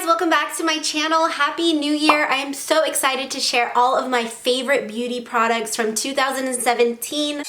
welcome back to my channel. Happy New Year. I am so excited to share all of my favorite beauty products from 2017.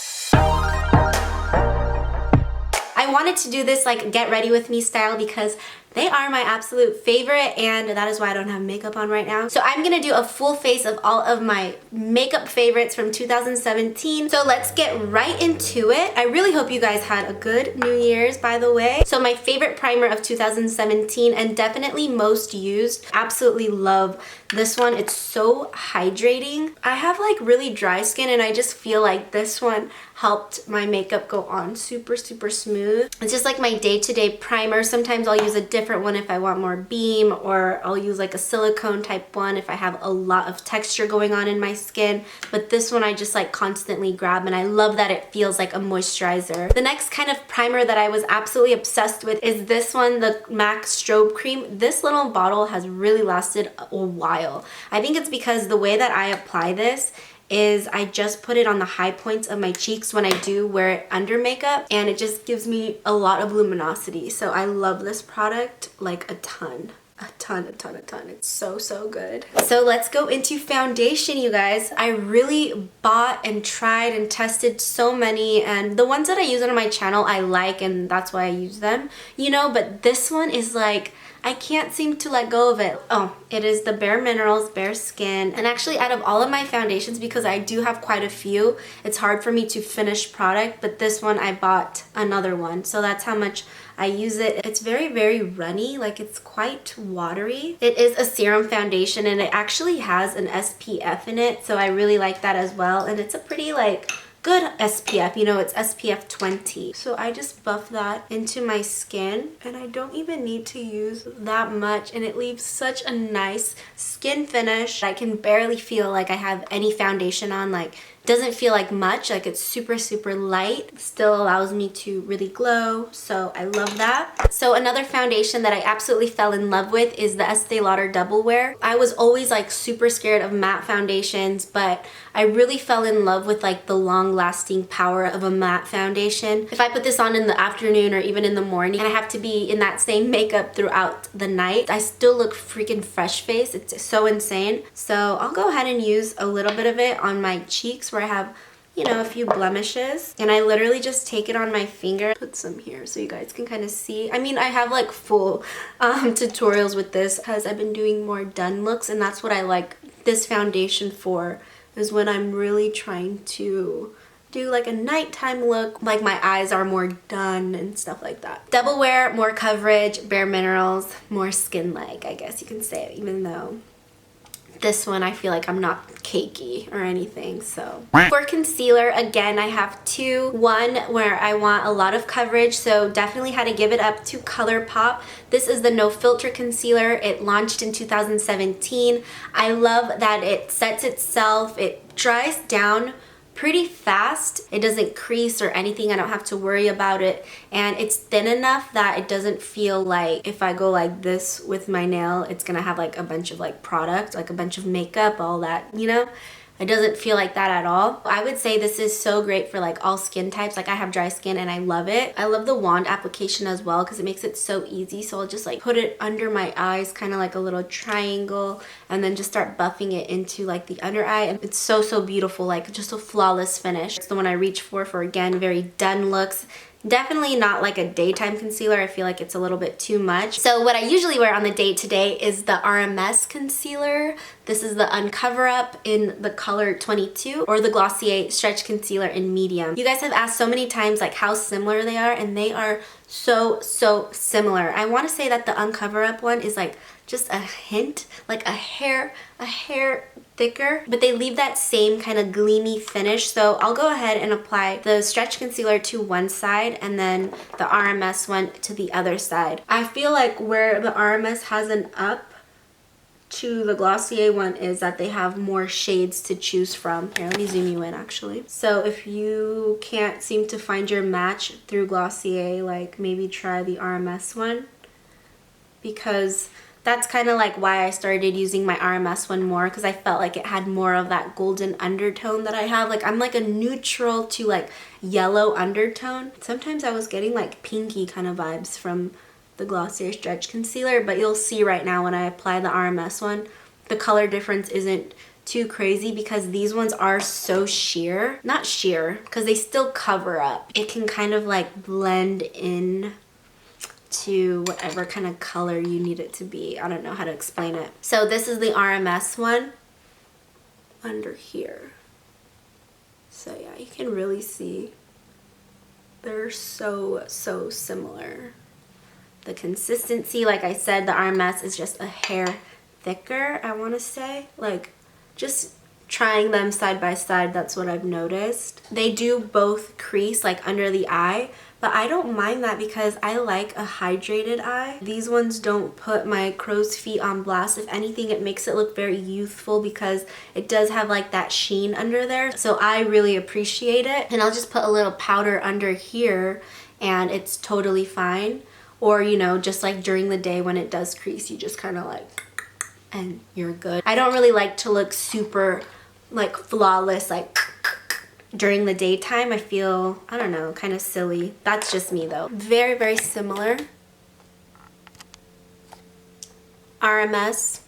I wanted to do this like get ready with me style because they are my absolute favorite, and that is why I don't have makeup on right now. So I'm gonna do a full face of all of my makeup favorites from 2017. So let's get right into it. I really hope you guys had a good New Year's, by the way. So my favorite primer of 2017 and definitely most used. Absolutely love this one. It's so hydrating. I have like really dry skin and I just feel like this one helped my makeup go on super smooth. It's just like my day-to-day primer. Sometimes I'll use a different one if I want more beam, or I'll use like a silicone type one if I have a lot of texture going on in my skin. But this one I just like constantly grab, and I love that it feels like a moisturizer. The next kind of primer that I was absolutely obsessed with is this one, the MAC Strobe Cream. This little bottle has really lasted a while. I think it's because the way that I apply this is I just put it on the high points of my cheeks when I do wear it under makeup, and it just gives me a lot of luminosity. So I love this product like a ton. It's so good. So let's go into foundation, you guys. I really bought and tried and tested so many, and the ones that I use on my channel I like, and that's why I use them, you know, but this one is like, I can't seem to let go of it. Oh, it is the Bare Minerals Bare Skin. And actually, out of all of my foundations, because I do have quite a few, it's hard for me to finish product, but this one I bought another one. So that's how much I use it. It's very runny, like it's quite watery. It is a serum foundation and it actually has an SPF in it, so I really like that as well. And it's a pretty like good SPF, you know, it's SPF 20. So I just buff that into my skin, and I don't even need to use that much, and it leaves such a nice skin finish. I can barely feel like I have any foundation on. Like, doesn't feel like much, like it's super light. Still allows me to really glow, so I love that. So another foundation that I absolutely fell in love with is the Estee Lauder Double Wear. I was always like super scared of matte foundations, but I really fell in love with like the long lasting power of a matte foundation. If I put this on in the afternoon or even in the morning and I have to be in that same makeup throughout the night, I still look freaking fresh face. It's so insane. So I'll go ahead and use a little bit of it on my cheeks where I have, you know, a few blemishes, and I literally just take it on my finger, put some here so you guys can kind of see. I mean, I have like full tutorials with this because I've been doing more done looks, and that's what I like this foundation for, is when I'm really trying to do like a nighttime look, like my eyes are more done and stuff like that. Double Wear, more coverage. Bare Minerals, more skin-like, I guess you can say, even though this one I feel like I'm not cakey or anything. So for concealer, again, I have two. One where I want a lot of coverage, so definitely had to give it up to ColourPop. This is the No Filter Concealer. It launched in 2017. I love that it sets itself, it dries down pretty fast. It doesn't crease or anything. I don't have to worry about it, and it's thin enough that it doesn't feel like if I go like this with my nail, it's gonna have like a bunch of like product, like a bunch of makeup, all that, you know. It doesn't feel like that at all. I would say this is so great for like all skin types. Like I have dry skin and I love it. I love the wand application as well because it makes it so easy. So I'll just like put it under my eyes, kind of like a little triangle, and then just start buffing it into like the under eye. And it's so beautiful, like just a flawless finish. It's the one I reach for again, very done looks. Definitely not like a daytime concealer. I feel like it's a little bit too much. So what I usually wear on the day-to-day is the Rms Concealer. This is the Uncover Up in the color 22, or the Glossier Stretch Concealer in medium. You guys have asked so many times like how similar they are, and they are so similar. I want to say that the Uncover Up one is like just a hint, like a hair thicker, but they leave that same kind of gleamy finish. So I'll go ahead and apply the stretch concealer to one side and then the RMS one to the other side. I feel like where the RMS has an up to the Glossier one is that they have more shades to choose from. Here, let me zoom you in actually. So if you can't seem to find your match through Glossier, like maybe try the RMS one, because that's kind of like why I started using my RMS one more, because I felt like it had more of that golden undertone that I have. Like I'm like a neutral to like yellow undertone. Sometimes I was getting like pinky kind of vibes from the Glossier Stretch Concealer, but you'll see right now when I apply the RMS one, the color difference isn't too crazy because these ones are so sheer. Not sheer, because they still cover up. It can kind of like blend in to whatever kind of color you need it to be. I don't know how to explain it. So this is the RMS one under here. So yeah, you can really see they're so similar. The consistency, like I said, the RMS is just a hair thicker, I want to say. Like, just trying them side by side, that's what I've noticed. They do both crease, like under the eye, but I don't mind that because I like a hydrated eye. These ones don't put my crow's feet on blast. If anything, it makes it look very youthful because it does have like that sheen under there. So I really appreciate it. And I'll just put a little powder under here and it's totally fine. Or, you know, just like during the day when it does crease, you just kind of like, and you're good. I don't really like to look super like flawless, like during the daytime. I feel, I don't know, kind of silly. That's just me though. Very similar. RMS,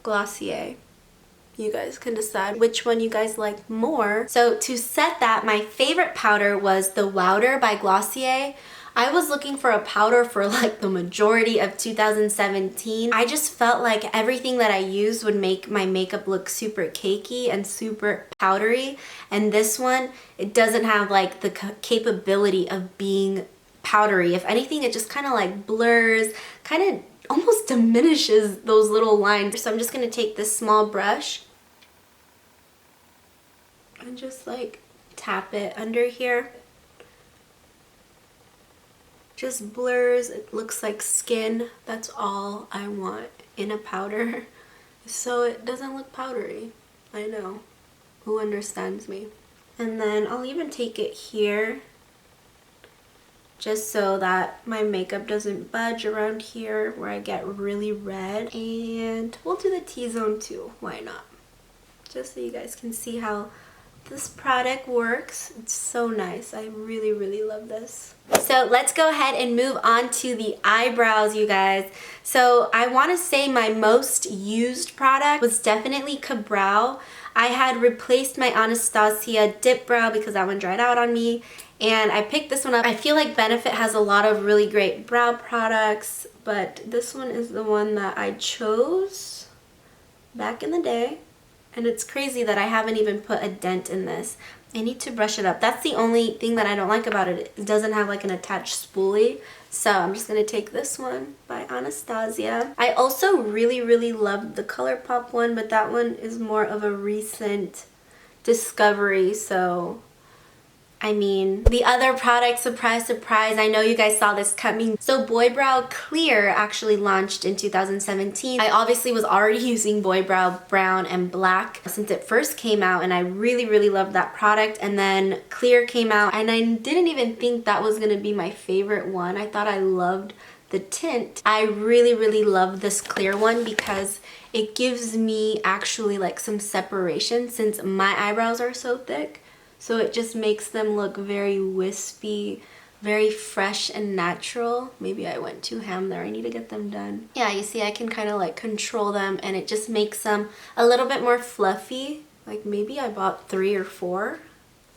Glossier. You guys can decide which one you guys like more. So to set that, my favorite powder was the Lauder by Glossier. I was looking for a powder for like the majority of 2017. I just felt like everything that I used would make my makeup look super cakey and super powdery. And this one, it doesn't have like the capability of being powdery. If anything, it just kind of like blurs, kind of almost diminishes those little lines. So I'm just going to take this small brush and just like tap it under here. Just blurs, it looks like skin. That's all I want in a powder. So it doesn't look powdery. I know. Who understands me? And then I'll even take it here just so that my makeup doesn't budge around here where I get really red. And we'll do the T-zone too. Why not? Just so you guys can see how this product works. It's so nice. I really love this. So let's go ahead and move on to the eyebrows, you guys. So I want to say my most used product was definitely Ka-Brow. I had replaced my Anastasia Dip Brow because that one dried out on me, and I picked this one up. I feel like Benefit has a lot of really great brow products, but this one is the one that I chose back in the day. And it's crazy that I haven't even put a dent in this. I need to brush it up. That's the only thing that I don't like about it. It doesn't have like an attached spoolie. So I'm just going to take this one by Anastasia. I also really loved the ColourPop one, but that one is more of a recent discovery. So I mean, the other product, surprise, I know you guys saw this coming. So Boy Brow Clear actually launched in 2017. I obviously was already using Boy Brow Brown and Black since it first came out, and I really loved that product. And then Clear came out, and I didn't even think that was gonna be my favorite one. I thought I loved the tint. I really love this Clear one because it gives me actually like some separation since my eyebrows are so thick. So it just makes them look very wispy, very fresh and natural. Maybe I went too ham there. I need to get them done. Yeah, you see I can kind of like control them, and it just makes them a little bit more fluffy. Like maybe I bought 3 or 4.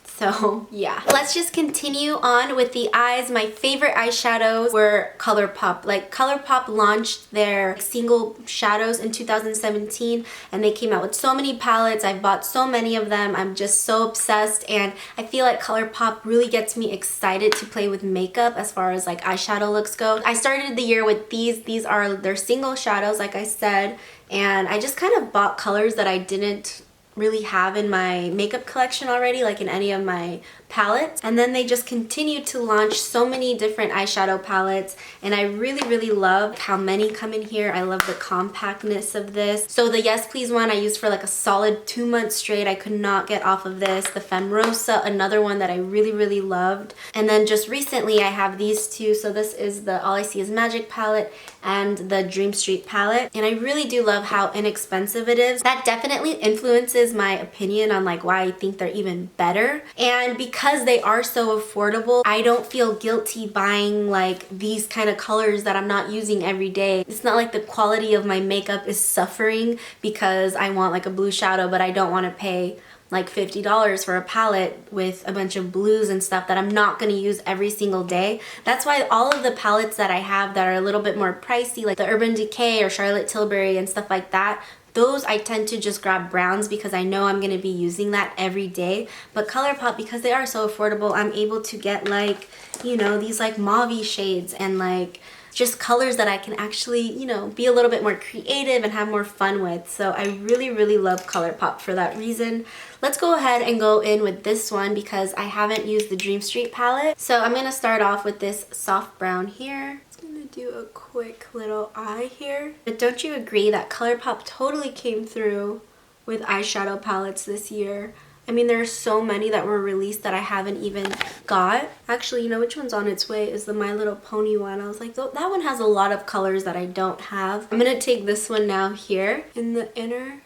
So yeah, let's just continue on with the eyes. My favorite eyeshadows were ColourPop. Like ColourPop launched their single shadows in 2017, and they came out with so many palettes. I've bought so many of them. I'm just so obsessed, and I feel like ColourPop really gets me excited to play with makeup as far as like eyeshadow looks go. I started the year with these. These are their single shadows, like I said, and I just kind of bought colors that I didn't really have in my makeup collection already, like in any of my palettes. And then they just continued to launch so many different eyeshadow palettes, and I really love how many come in here. I love the compactness of this. So the Yes Please one I used for like a solid 2 months straight. I could not get off of this. The Femme Rosa, another one that I really loved. And then just recently I have these two. So this is the All I See Is Magic palette and the Dream Street palette, and I really do love how inexpensive it is. That definitely influences is my opinion on like why I think they're even better. And because they are so affordable, I don't feel guilty buying like these kind of colors that I'm not using every day. It's not like the quality of my makeup is suffering because I want like a blue shadow, but I don't want to pay like $50 for a palette with a bunch of blues and stuff that I'm not going to use every single day. That's why all of the palettes that I have that are a little bit more pricey, like the Urban Decay or Charlotte Tilbury and stuff like that, those I tend to just grab browns because I know I'm going to be using that every day. But ColourPop, because they are so affordable, I'm able to get like, you know, these like mauve shades and like just colors that I can actually, you know, be a little bit more creative and have more fun with. So I really, really love ColourPop for that reason. Let's go ahead and go in with this one because I haven't used the Dream Street palette. So I'm gonna start off with this soft brown here. I'm gonna do a quick little eye here. But don't you agree that ColourPop totally came through with eyeshadow palettes this year? I mean, there are so many that were released that I haven't even got. Actually, you know which one's on its way is the My Little Pony one. I was like, that one has a lot of colors that I don't have. I'm gonna take this one now here in the inner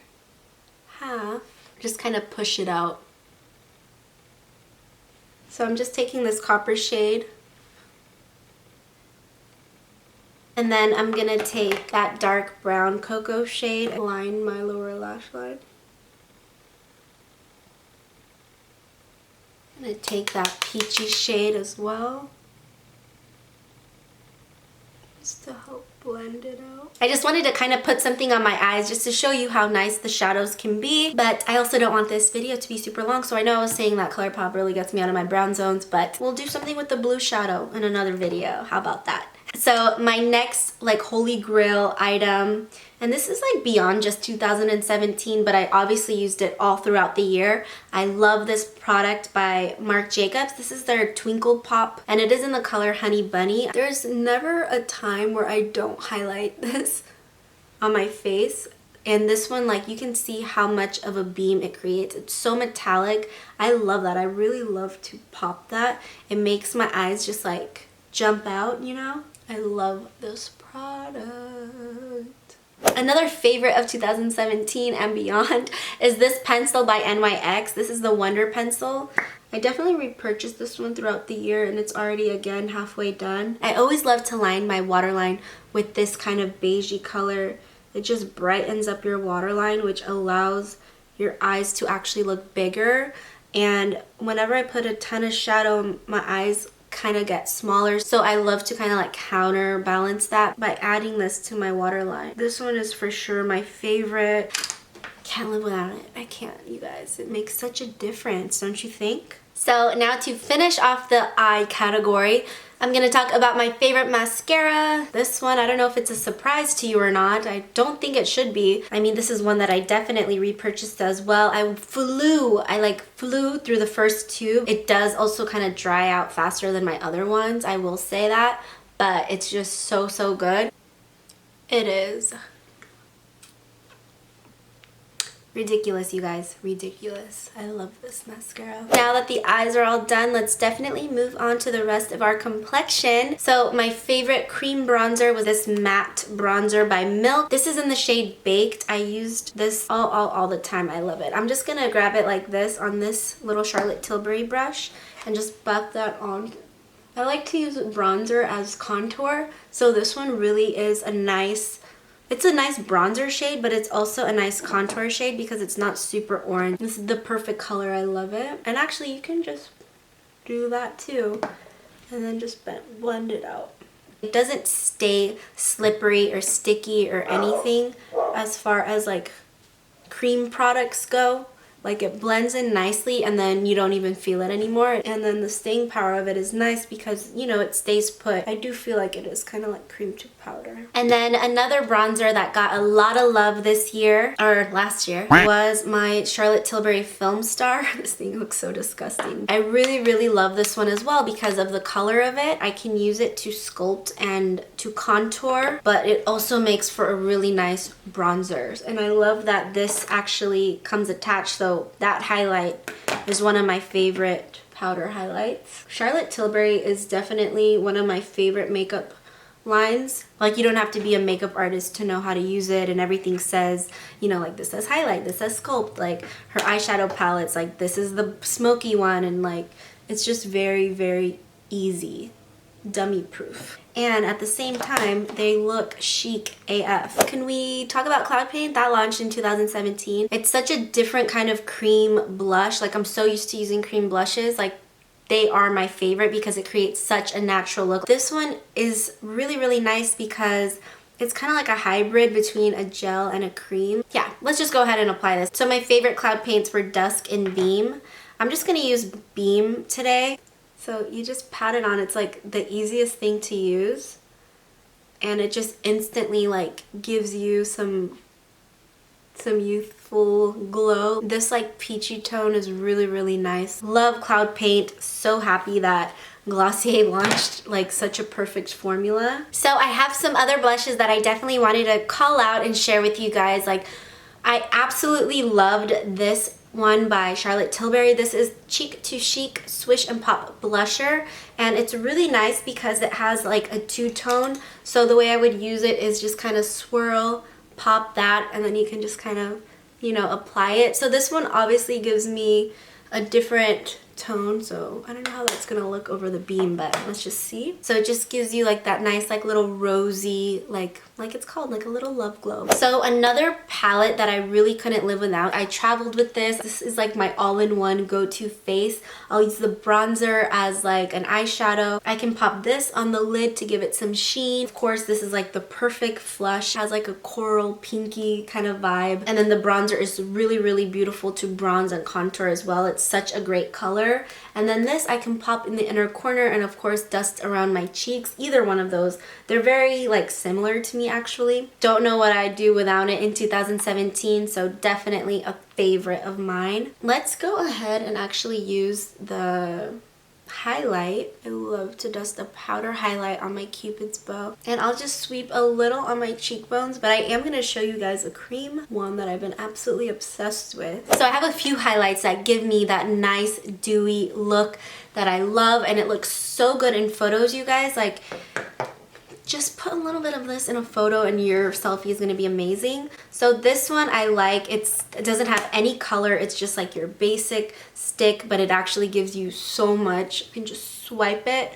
half. Just kind of push it out. So I'm just taking this copper shade. And then I'm gonna take that dark brown cocoa shade, line my lower lash line. I'm going to take that peachy shade as well, just to help blend it out. I just wanted to kind of put something on my eyes just to show you how nice the shadows can be, but I also don't want this video to be super long, so I know I was saying that ColourPop really gets me out of my brown zones, but we'll do something with the blue shadow in another video. How about that? So my next like holy grail item, and this is like beyond just 2017, but I obviously used it all throughout the year. I love this product by Marc Jacobs. This is their Twinkle Pop, and it is in the color Honey Bunny. There's never a time where I don't highlight this on my face. And this one, like, you can see how much of a beam it creates. It's so metallic. I love that. I really love to pop that. It makes my eyes just like jump out, you know? I love this product. Another favorite of 2017 and beyond is this pencil by NYX. This is the Wonder Pencil. I definitely repurchased this one throughout the year and it's already again halfway done. I always love to line my waterline with this kind of beigey color. It just brightens up your waterline, which allows your eyes to actually look bigger. And whenever I put a ton of shadow, my eyes kind of get smaller, so I love to kind of like counterbalance that by adding this to my waterline. This one is for sure my favorite. Can't live without it. I can't, you guys. It makes such a difference, don't you think? So now to finish off the eye category, I'm going to talk about my favorite mascara. This one, I don't know if it's a surprise to you or not. I don't think it should be. I mean, this is one that I definitely repurchased as well. I flew through the first tube. It does also kind of dry out faster than my other ones, I will say that, but it's just so, so good. It is ridiculous, you guys. Ridiculous. I love this mascara. Now that the eyes are all done, let's definitely move on to the rest of our complexion. So my favorite cream bronzer was this matte bronzer by Milk. This is in the shade Baked. I used this all the time. I love it. I'm just gonna grab it like this on this little Charlotte Tilbury brush and just buff that on. I like to use bronzer as contour, so this one really is a nice, it's a nice bronzer shade, but it's also a nice contour shade because it's not super orange. This is the perfect color. I love it. And actually, you can just do that too. And then just blend it out. It doesn't stay slippery or sticky or anything as far as like cream products go. Like it blends in nicely and then you don't even feel it anymore. And then the staying power of it is nice because, you know, it stays put. I do feel like it is kind of like cream to powder. And then another bronzer that got a lot of love this year, or last year, was my Charlotte Tilbury Film Star. This thing looks so disgusting. I really, really love this one as well because of the color of it. I can use it to sculpt and to contour, but it also makes for a really nice bronzer. And I love that this actually comes attached, so that highlight is one of my favorite powder highlights. Charlotte Tilbury is definitely one of my favorite makeup lines. Like, you don't have to be a makeup artist to know how to use it, and everything says, you know, like this says highlight, this says sculpt, like her eyeshadow palettes, like this is the smoky one, and like it's just very, very easy, dummy proof. And at the same time, they look chic AF. Can we talk about Cloud Paint? That launched in 2017. It's such a different kind of cream blush. Like, I'm so used to using cream blushes. Like, they are my favorite because it creates such a natural look. This one is really, really nice because it's kind of like a hybrid between a gel and a cream. Yeah, let's just go ahead and apply this. So my favorite cloud paints were Dusk and Beam. I'm just gonna use Beam today. So you just pat it on. It's like the easiest thing to use. And it just instantly like gives you some youthful glow. This like peachy tone is really, really nice. Love Cloud Paint. So happy that Glossier launched like such a perfect formula. So I have some other blushes that I definitely wanted to call out and share with you guys. Like, I absolutely loved this one by Charlotte Tilbury. This is Cheek to Chic Swish and Pop Blusher, and it's really nice because it has like a two-tone. So the way I would use it is just kind of swirl, pop that, and then you can just kind of, you know, apply it. So this one obviously gives me a different tone, so I don't know how that's gonna look over the beam, but let's just see. So it just gives you like that nice like little rosy, like it's called like a little love glow. So another palette that I really couldn't live without, I traveled with this. This is like my all-in-one go-to face. I'll use the bronzer as like an eyeshadow. I can pop this on the lid to give it some sheen. Of course, this is like the perfect flush. It has like a coral pinky kind of vibe, and then the bronzer is really, really beautiful to bronze and contour as well. It's such a great color. And then this I can pop in the inner corner, and of course dust around my cheeks. Either one of those. They're very like similar to me actually. Don't know what I'd do without it in 2017, so definitely a favorite of mine. Let's go ahead and actually use the highlight. I love to dust a powder highlight on my Cupid's bow, and I'll just sweep a little on my cheekbones, but I am going to show you guys a cream one that I've been absolutely obsessed with. So I have a few highlights that give me that nice dewy look that I love, and it looks so good in photos, you guys. Like, just put a little bit of this in a photo and your selfie is going to be amazing. So this one I like. It doesn't have any color. It's just like your basic stick, but it actually gives you so much. You can just swipe it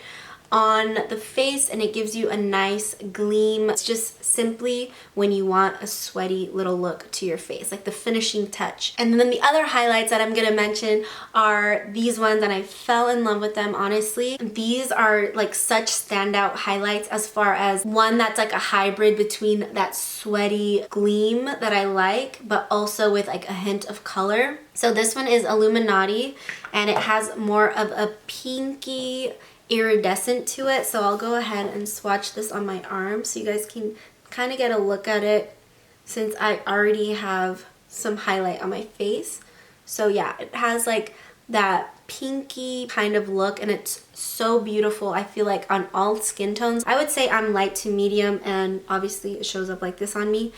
on the face and it gives you a nice gleam. It's just simply when you want a sweaty little look to your face, like the finishing touch. And then the other highlights that I'm gonna mention are these ones, and I fell in love with them, honestly. These are like such standout highlights as far as one that's like a hybrid between that sweaty gleam that I like, but also with like a hint of color. So this one is Illuminati, and it has more of a pinky iridescent to it. So I'll go ahead and swatch this on my arm so you guys can kind of get a look at it, since I already have some highlight on my face. So yeah, it has like that pinky kind of look, and it's so beautiful. I feel like on all skin tones. I would say I'm light to medium, and obviously it shows up like this on me.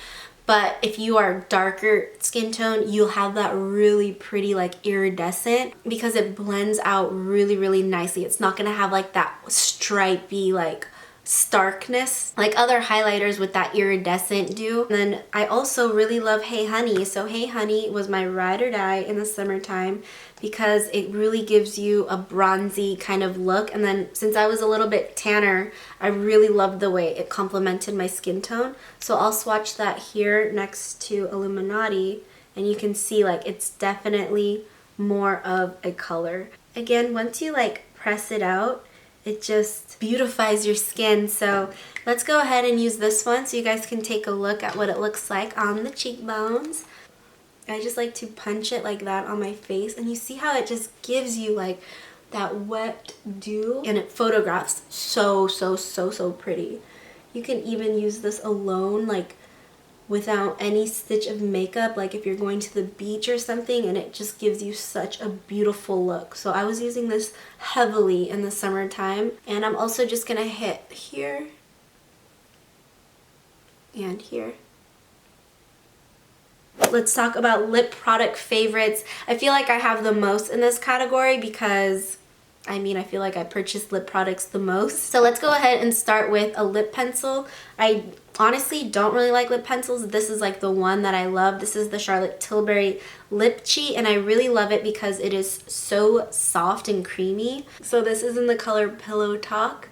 But if you are darker skin tone, you'll have that really pretty like iridescent, because it blends out really, really nicely. It's not gonna have like that stripy like starkness like other highlighters with that iridescent do. And then I also really love Hey Honey. So Hey Honey was my ride or die in the summertime because it really gives you a bronzy kind of look. And then since I was a little bit tanner, I really loved the way it complemented my skin tone. So I'll swatch that here next to Illuminati, and you can see like it's definitely more of a color. Again, once you like press it out, it just beautifies your skin. So let's go ahead and use this one so you guys can take a look at what it looks like on the cheekbones. I just like to punch it like that on my face, and you see how it just gives you like that wet dew, and it photographs so pretty. You can even use this alone, like without any stitch of makeup, like if you're going to the beach or something, and it just gives you such a beautiful look. So I was using this heavily in the summertime, and I'm also just gonna hit here and here. Let's talk about lip product favorites. I feel like I have the most in this category because I mean, I feel like I purchase lip products the most. So let's go ahead and start with a lip pencil. I honestly don't really like lip pencils. This is like the one that I love. This is the Charlotte Tilbury Lip Qi, and I really love it because it is so soft and creamy. So this is in the color Pillow Talk.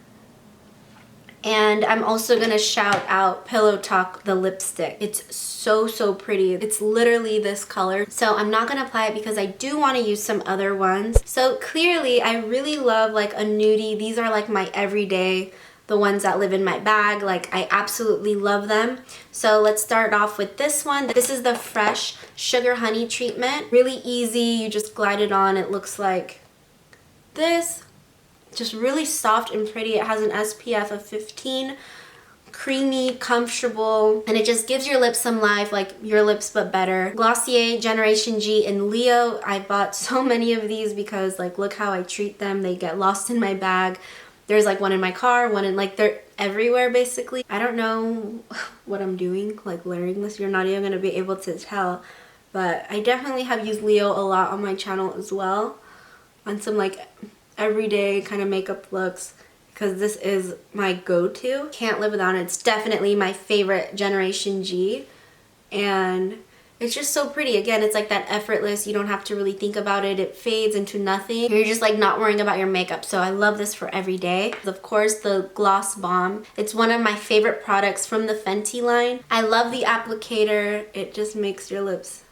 And I'm also gonna shout out Pillow Talk, the lipstick. It's so pretty. It's literally this color. So I'm not gonna apply it because I do wanna use some other ones. So clearly I really love like a nudie. These are like my everyday, the ones that live in my bag. Like I absolutely love them. So let's start off with this one. This is the Fresh Sugar Honey treatment. Really easy, you just glide it on. It looks like this. Just really soft and pretty. It has an SPF of 15, creamy, comfortable, and it just gives your lips some life, like your lips but better. Glossier Generation G in Leo. I bought so many of these because like look how I treat them. They get lost in my bag. There's like one in my car, one in like, they're everywhere basically. I don't know what I'm doing like layering this. You're not even going to be able to tell, but I definitely have used Leo a lot on my channel as well, on some like everyday kind of makeup looks, because this is my go-to. Can't live without it. It's definitely my favorite Generation G, and it's just so pretty. Again, it's like that effortless, you don't have to really think about it. It fades into nothing. You're just like not worrying about your makeup. So I love this for every day. Of course, the Gloss Balm. It's one of my favorite products from the Fenty line. I love the applicator. It just makes your lips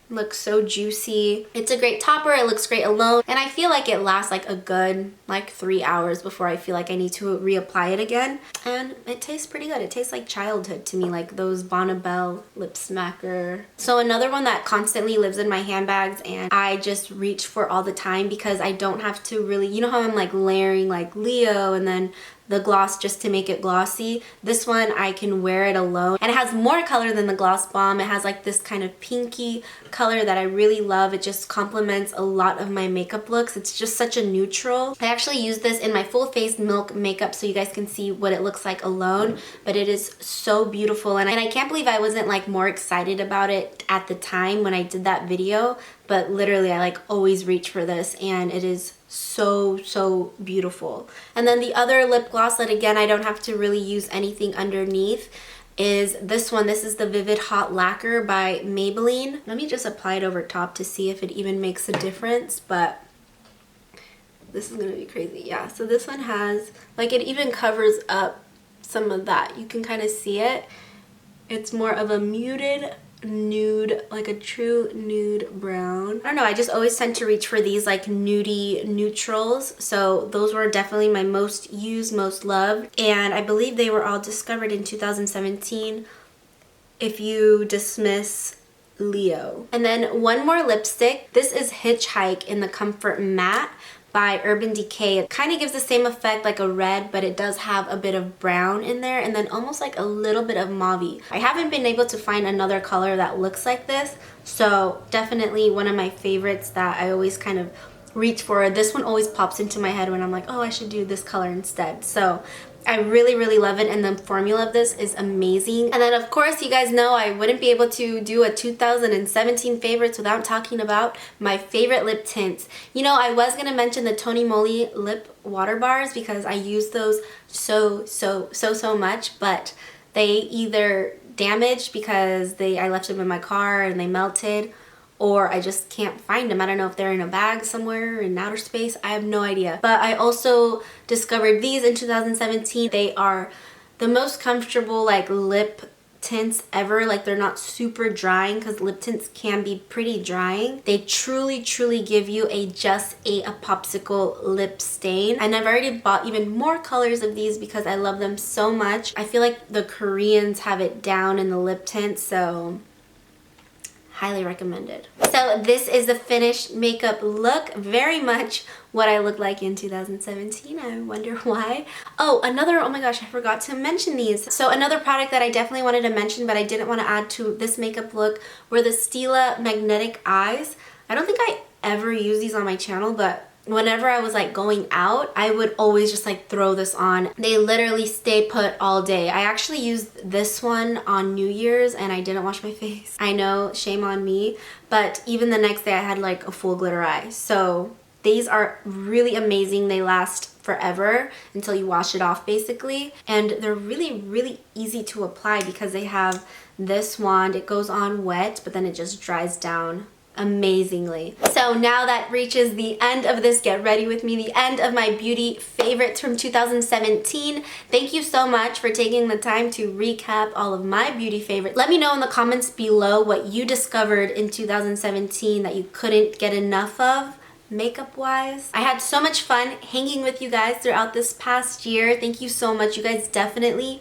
looks so juicy. It's a great topper. It looks great alone, and I feel like it lasts like a good like 3 hours before I feel like I need to reapply it again. And it tastes pretty good. It tastes like childhood to me, like those Bonnabelle Lip Smacker. So another one that constantly lives in my handbags and I just reach for all the time because I don't have to really, you know how I'm like layering like Leo and then the gloss just to make it glossy. This one I can wear it alone, and it has more color than the Gloss Balm. It has like this kind of pinky color that I really love. It just complements a lot of my makeup looks. It's just such a neutral. I actually use this in my full face milk makeup so you guys can see what it looks like alone, but it is so beautiful, and I can't believe I wasn't like more excited about it at the time when I did that video, but literally I like always reach for this, and it is so beautiful. And then the other lip gloss that again I don't have to really use anything underneath is this one. This is the Vivid Hot Lacquer by Maybelline. Let me just apply it over top to see if it even makes a difference, but this is gonna be crazy. Yeah, so this one has like, it even covers up some of that. You can kind of see it. It's more of a muted nude, like a true nude brown. I don't know, I just always tend to reach for these like nudie neutrals, so those were definitely my most used, most loved, and I believe they were all discovered in 2017 if you dismiss Leo. And then one more lipstick. This is Hitchhike in the Comfort Matte by Urban Decay. It kind of gives the same effect like a red, but it does have a bit of brown in there and then almost like a little bit of mauve. I haven't been able to find another color that looks like this, so definitely one of my favorites that I always kind of reach for. This one always pops into my head when I'm like, oh, I should do this color instead. So I really love it, and the formula of this is amazing. And then of course you guys know I wouldn't be able to do a 2017 favorites without talking about my favorite lip tints. You know, I was gonna mention the Tony Moly lip water bars because I use those so much, but they either damaged because I left them in my car and they melted, or I just can't find them. I don't know if they're in a bag somewhere in outer space. I have no idea. But I also discovered these in 2017. They are the most comfortable like lip tints ever. Like, they're not super drying because lip tints can be pretty drying. They truly give you a just a popsicle lip stain. And I've already bought even more colors of these because I love them so much. I feel like the Koreans have it down in the lip tint, so highly recommended. So this is the finished makeup look. Very much what I looked like in 2017. I wonder why. Oh, oh my gosh, I forgot to mention these. So another product that I definitely wanted to mention but I didn't want to add to this makeup look were the Stila Magnetic Eyes. I don't think I ever use these on my channel, but whenever I was like going out, I would always just like throw this on. They literally stay put all day. I actually used this one on New Year's and I didn't wash my face. I know, shame on me, but even the next day I had like a full glitter eye. So These are really amazing. They last forever until you wash it off basically. And they're really, really easy to apply because they have this wand. It goes on wet, but then it just dries down amazingly. So now that reaches the end of this Get Ready With Me, the end of my beauty favorites from 2017. Thank you so much for taking the time to recap all of my beauty favorites. Let me know in the comments below what you discovered in 2017 that you couldn't get enough of makeup wise. I had so much fun hanging with you guys throughout this past year. Thank you so much. You guys definitely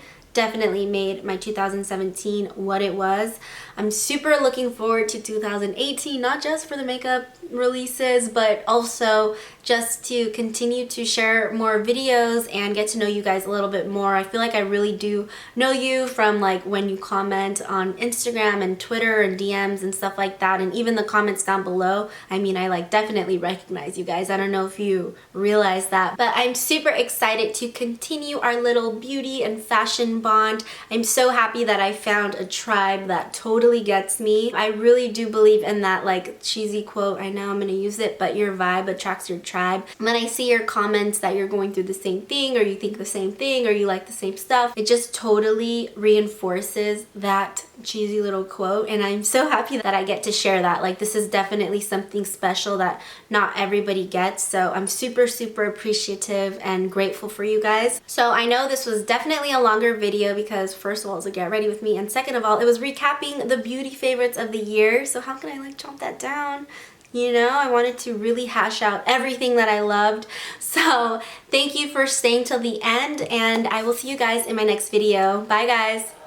made my 2017 what it was. I'm super looking forward to 2018, not just for the makeup releases, but also just to continue to share more videos and get to know you guys a little bit more. I feel like I really do know you from like when you comment on Instagram and Twitter and DMs and stuff like that, and even the comments down below. I mean, I like definitely recognize you guys. I don't know if you realize that, but I'm super excited to continue our little beauty and fashion bond. I'm so happy that I found a tribe that totally gets me. I really do believe in that like cheesy quote. I know I'm gonna use it, but your vibe attracts your tribe. When I see your comments that you're going through the same thing, or you think the same thing, or you like the same stuff, it just totally reinforces that cheesy little quote, and I'm so happy that I get to share that. Like, this is definitely something special that not everybody gets, so I'm super appreciative and grateful for you guys. So I know this was definitely a longer video because first of all, it was a Get Ready With Me, and second of all, it was recapping the beauty favorites of the year, so how can I like chomp that down? You know, I wanted to really hash out everything that I loved. So thank you for staying till the end, and I will see you guys in my next video. Bye guys.